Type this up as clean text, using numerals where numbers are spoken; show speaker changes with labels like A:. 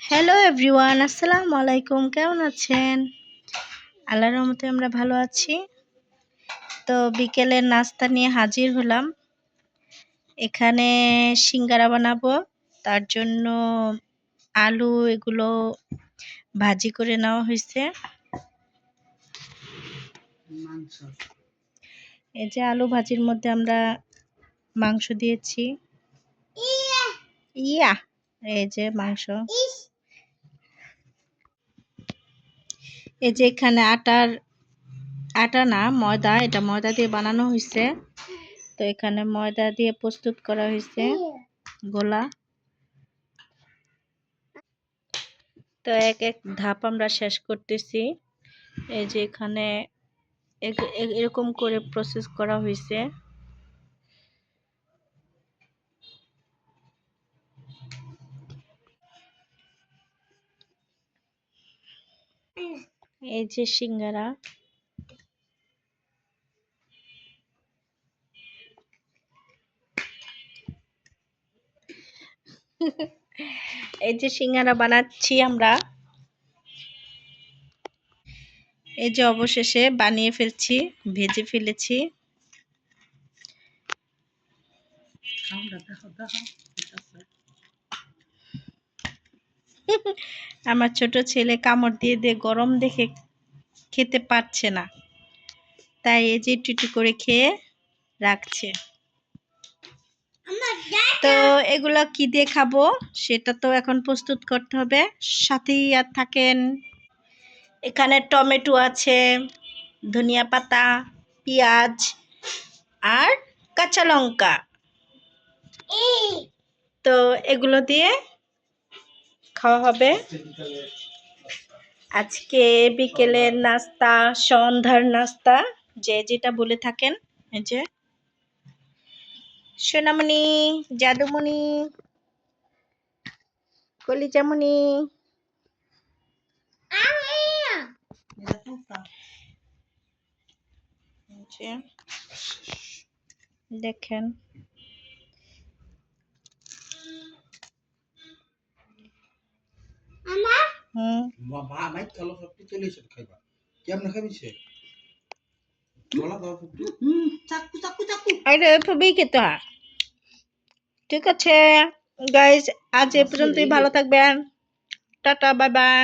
A: Hello everyone, আসসালামু আলাইকুম। কেমন আছেন? আল্লাহর রহমতে আমরা ভালো আছি। তো বিকেলের নাস্তা নিয়ে হাজির হলাম। এখানে সিঙ্গারা বানাবো, তার জন্য আলু এগুলো ভাজি করে নেওয়া হয়েছে। এই যে আলু ভাজির মধ্যে আমরা মাংস দিয়েছি। ইয়া, এই যে মাংস। এই যে এখানে আটা না ময়দা, এটা ময়দা দিয়ে বানানো হয়েছে। তো এখানে ময়দা দিয়ে প্রস্তুত করা হয়েছে গোলা। তো এক এক ধাপ আমরা শেষ করতেছি। এই যে এখানে এরকম করে প্রসেস করা হয়েছে। এই যে সিঙ্গারা। এই যে সিঙ্গারা বানাচ্ছি আমরা। এই যে অবশেষে বানিয়ে ফেলছি, ভেজে ফেলেছি। আমার ছোট ছেলে কামড় দিয়ে দিয়ে গরম দেখে খেতে পারছে না, তাই এই যে একটু করে খেয়ে রাখছে। তো এগুলা কি দিয়ে খাবো সেটা তো এখন প্রস্তুত করতে হবে, সাথেই আর থাকেন। এখানে টমেটো আছে, ধনিয়া পাতা, পেঁয়াজ আর কাঁচা লঙ্কা। তো এগুলো দিয়ে খাওয়া হবে আজকে বিকেলের নাস্তা, সন্ধ্যার নাস্তা, যে যেটা বলে থাকেন। এই যে সোনামণি, জাদুমণি, কলিজামণি। দেখেন ঠিক আছে গাইজ, আজ এ পর্যন্তই। ভালো থাকবেন। Tata, bye bye.